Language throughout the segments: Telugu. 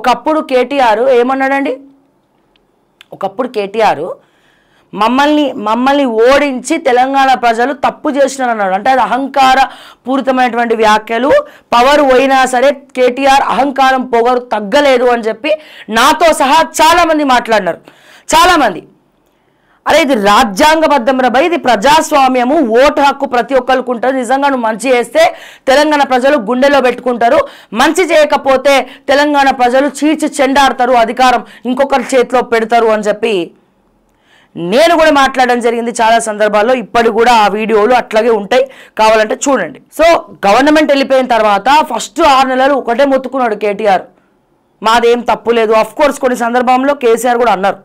ఒకప్పుడు కేటీఆర్ ఏమన్నాడండి? ఒకప్పుడు కేటీఆర్ మమ్మల్ని ఓడించి తెలంగాణ ప్రజలు తప్పు చేసినారు అన్నాడు. అంటే అది అహంకార పూరితమైనటువంటి వ్యాఖ్యలు. పవర్ పోయినా సరే కేటీఆర్ అహంకారం పొగరు తగ్గలేదు అని చెప్పి నాతో సహా చాలామంది మాట్లాడినారు. చాలామంది అరే ఇది రాజ్యాంగబద్ధం రాబాయ్, ఇది ప్రజాస్వామ్యము, ఓటు హక్కు ప్రతి ఒక్కరికి ఉంటుంది. నిజంగా నువ్వు మంచి చేస్తే తెలంగాణ ప్రజలు గుండెలో పెట్టుకుంటారు, మంచి చేయకపోతే తెలంగాణ ప్రజలు చీల్చి చెండాడతారు, అధికారం ఇంకొకరి చేతిలో పెడతారు అని చెప్పి నేను కూడా మాట్లాడడం జరిగింది చాలా సందర్భాల్లో. ఇప్పటికి కూడా ఆ వీడియోలు అట్లాగే ఉంటాయి, కావాలంటే చూడండి. సో గవర్నమెంట్ వెళ్ళిపోయిన తర్వాత ఫస్ట్ 6 నెలలు ఒకటే మొత్తుకున్నాడు కేటీఆర్, మాదేం తప్పు లేదు. అఫ్ కోర్స్ కొన్ని సందర్భంలో కేసీఆర్ కూడా అన్నారు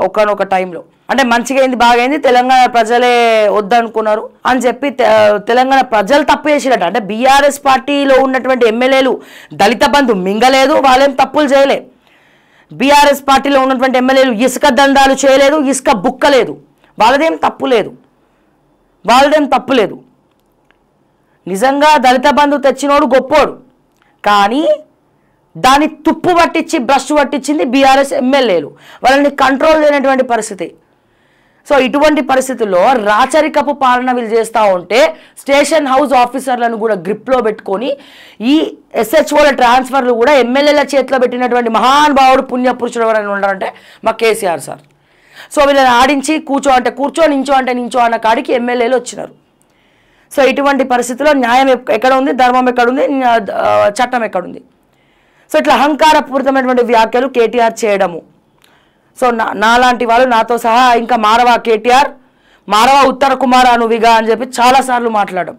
ఒకనొక టైంలో, అంటే మంచిగా అయింది బాగైంది తెలంగాణ ప్రజలే వద్దనుకున్నారు అని చెప్పి తెలంగాణ ప్రజలు తప్పు చేసినట్టు. అంటే బీఆర్ఎస్ పార్టీలో ఉన్నటువంటి ఎమ్మెల్యేలు దళిత బంధు మింగలేదు, వాళ్ళేం తప్పులు చేయలే. బీఆర్ఎస్ పార్టీలో ఉన్నటువంటి ఎమ్మెల్యేలు ఇసుక దందాలు చేయలేదు, ఇసుక బుక్కలేదు, వాళ్ళదేం తప్పు లేదు. నిజంగా దళిత బంధు తెచ్చినోడు గొప్పోడు, కానీ దాన్ని తుప్పు పట్టించి బ్రష్ పట్టించింది బీఆర్ఎస్ ఎమ్మెల్యేలు, వాళ్ళని కంట్రోల్ చేయనటువంటి పరిస్థితి. సో ఇటువంటి పరిస్థితుల్లో రాచరికపు పాలన వీళ్ళు చేస్తూ ఉంటే స్టేషన్ హౌస్ ఆఫీసర్లను కూడా గ్రిప్లో పెట్టుకొని ఈ ఎస్హెచ్ఓల ట్రాన్స్ఫర్లు కూడా ఎమ్మెల్యేల చేతిలో పెట్టినటువంటి మహానుభావుడు పుణ్యపురుషుడు ఎవరైనా ఉన్నారంటే మా కేసీఆర్ సార్. సో వీళ్ళని ఆడించి కూర్చో నించో అన్న కాడికి ఎమ్మెల్యేలు వచ్చినారు. సో ఇటువంటి పరిస్థితుల్లో న్యాయం ఎక్కడ ఉంది, ధర్మం ఎక్కడుంది, చట్టం ఎక్కడుంది? సో ఇట్లా అహంకారపూరితమైనటువంటి వ్యాఖ్యలు కేటీఆర్ చేయడము. సో నాలాంటి వాళ్ళు నాతో సహా ఇంకా మారవా కేటీఆర్, మారవా ఉత్తర కుమార నువ్విగా అని చెప్పి చాలాసార్లు మాట్లాడడం.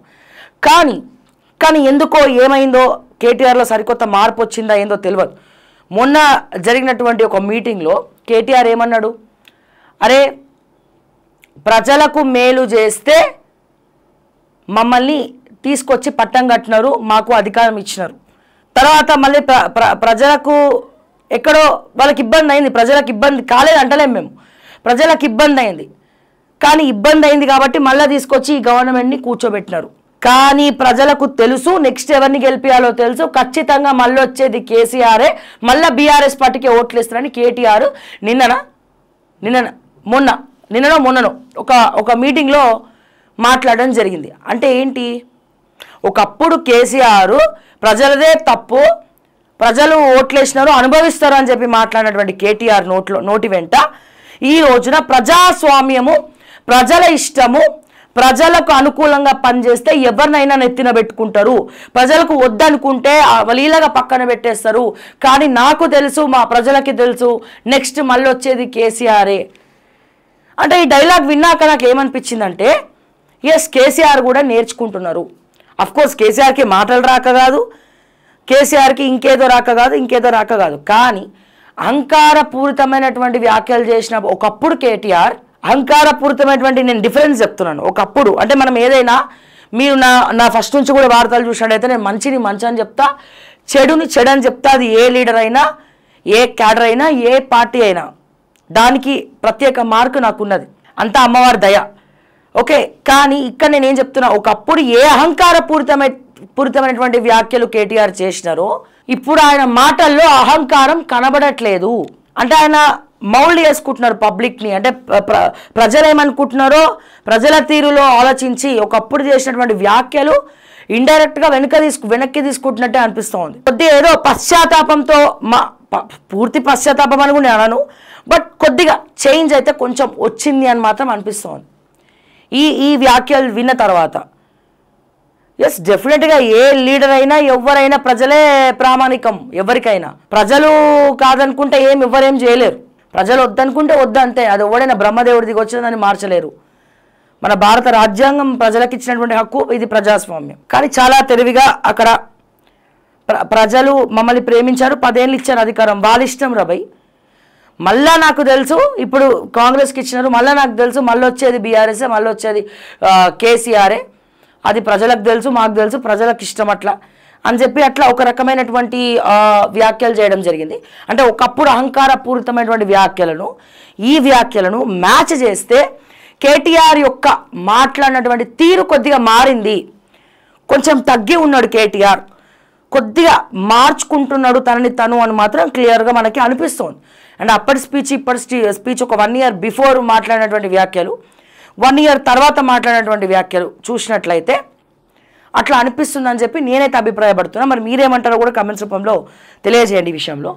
కానీ ఎందుకో ఏమైందో కేటీఆర్లో సరికొత్త మార్పు వచ్చిందా ఏందో తెలియదు. మొన్న జరిగినటువంటి ఒక మీటింగ్లో కేటీఆర్ ఏమన్నాడు, అరే ప్రజలకు మేలు చేస్తే మమ్మల్ని తీసుకొచ్చి పట్టం కట్టినారు, మాకు అధికారం ఇచ్చినారు. తర్వాత మళ్ళీ ప్రజలకు ఎక్కడో వాళ్ళకి ఇబ్బంది అయింది, ప్రజలకు ఇబ్బంది కాలేదు అంటలేం మేము, ప్రజలకు ఇబ్బంది అయింది. కానీ ఇబ్బంది అయింది కాబట్టి మళ్ళీ తీసుకొచ్చి ఈ గవర్నమెంట్ని కూర్చోబెట్టినారు. కానీ ప్రజలకు తెలుసు నెక్స్ట్ ఎవరిని గెలిపియాలో తెలుసు, ఖచ్చితంగా మళ్ళీ వచ్చేది కేసీఆరే, మళ్ళీ బీఆర్ఎస్ పార్టీకి ఓట్లు ఇస్తారని కేటీఆర్ మొన్ననో ఒక మీటింగ్లో మాట్లాడడం జరిగింది. అంటే ఏంటి, ఒకప్పుడు కేసీఆర్ ప్రజలదే తప్పు, ప్రజలు ఓట్లేసినారు అనుభవిస్తారు అని చెప్పి మాట్లాడినటువంటి కేటీఆర్ నోటి వెంట ఈ రోజున ప్రజాస్వామ్యము, ప్రజల ఇష్టము, ప్రజలకు అనుకూలంగా పనిచేస్తే ఎవరినైనా నెత్తిన పెట్టుకుంటారు, ప్రజలకు వద్దనుకుంటే వలీలగా పక్కన పెట్టేస్తారు, కానీ నాకు తెలుసు మా ప్రజలకి తెలుసు నెక్స్ట్ మళ్ళీ వచ్చేది కేసీఆరే. అంటే ఈ డైలాగ్ విన్నాక నాకు ఏమనిపించిందంటే ఎస్ కేసీఆర్ కూడా నేర్చుకుంటున్నారు. అఫ్కోర్స్ కేసీఆర్కి మాటలు రాక కాదు, కేసీఆర్కి ఇంకేదో రాక కాదు, కానీ అహంకారపూరితమైనటువంటి వ్యాఖ్యలు చేసిన ఒకప్పుడు కేటీఆర్ అహంకారపూరితమైనటువంటి, నేను డిఫరెన్స్ చెప్తున్నాను. ఒకప్పుడు అంటే మనం ఏదైనా, మీరు నా ఫస్ట్ నుంచి కూడా వార్తలు చూసినట్టయితే నేను మంచిని మంచి అని చెప్తా, చెడుని చెడు అని చెప్తా. అది ఏ లీడర్ అయినా, ఏ క్యాడర్ అయినా, ఏ పార్టీ అయినా దానికి ప్రత్యేక మార్కు నాకున్నది, అంతా అమ్మవారి దయ. ఓకే, కానీ ఇక్కడ నేనేం చెప్తున్నా, ఒకప్పుడు ఏ అహంకారపూరితమైనటువంటి వ్యాఖ్యలు కేటీఆర్ చేసినారో ఇప్పుడు ఆయన మాటల్లో అహంకారం కనబడట్లేదు. అంటే ఆయన మౌల్డ్ చేసుకుంటున్నారు పబ్లిక్ని. అంటే ప్రజలు ఏమనుకుంటున్నారో ప్రజల తీరులో ఆలోచించి ఒకప్పుడు చేసినటువంటి వ్యాఖ్యలు ఇండైరెక్ట్గా వెనక్కి తీసుకుంటున్నట్టే అనిపిస్తూ ఉంది. కొద్దిగా ఏదో పశ్చాత్తాపంతో, పూర్తి పశ్చాత్తాపం అని కూడా అనను, బట్ కొద్దిగా చేంజ్ అయితే కొంచెం వచ్చింది అని మాత్రం అనిపిస్తుంది ఈ వ్యాఖ్యలు విన్న తర్వాత. ఎస్, డెఫినెట్గా ఏ లీడర్ అయినా ఎవరైనా ప్రజలే ప్రామాణికం. ఎవరికైనా ప్రజలు కాదనుకుంటే ఎవరేం చేయలేరు, ప్రజలు వద్దనుకుంటే వద్దంతే. అది ఎవడైనా బ్రహ్మదేవుడి దిగి వచ్చిందని మార్చలేరు. మన భారత రాజ్యాంగం ప్రజలకు ఇచ్చినటువంటి హక్కు, ఇది ప్రజాస్వామ్యం. కానీ చాలా తెలివిగా అక్కడ ప్రజలు మమ్మల్ని ప్రేమించారు, 10 ఏళ్ళు ఇచ్చారు అధికారం, వాళ్ళ ఇష్టం రాబై. మళ్ళా నాకు తెలుసు ఇప్పుడు కాంగ్రెస్కి ఇచ్చినారు, మళ్ళీ నాకు తెలుసు మళ్ళీ వచ్చేది బీఆర్ఎస్ఏ, మళ్ళీ వచ్చేది కేసీఆరే, అది ప్రజలకు తెలుసు, మాకు తెలుసు, ప్రజలకు ఇష్టం అట్లా అని చెప్పి అట్లా ఒక రకమైనటువంటి వ్యాఖ్యలు చేయడం జరిగింది. అంటే ఒకప్పుడు అహంకారపూరితమైనటువంటి ఈ వ్యాఖ్యలను మ్యాచ్ చేస్తే కేటీఆర్ యొక్క మాట్లాడినటువంటి తీరు కొద్దిగా మారింది. కొంచెం తగ్గి ఉన్నాడు కేటీఆర్, కొద్దిగా మార్చుకుంటున్నాడు తనని తను అని మాత్రం క్లియర్గా మనకి అనిపిస్తోంది. అండ్ అప్పటి స్పీచ్ ఇప్పటి స్పీచ్ ఒక 1 year బిఫోర్ మాట్లాడినటువంటి వ్యాఖ్యలు, 1 year తర్వాత మాట్లాడినటువంటి వ్యాఖ్యలు చూసినట్లయితే అట్లా అనిపిస్తుందని చెప్పి నేనైతే అభిప్రాయపడుతున్నా. మరి మీరేమంటారో కూడా కమెంట్స్ రూపంలో తెలియజేయండి ఈ విషయంలో.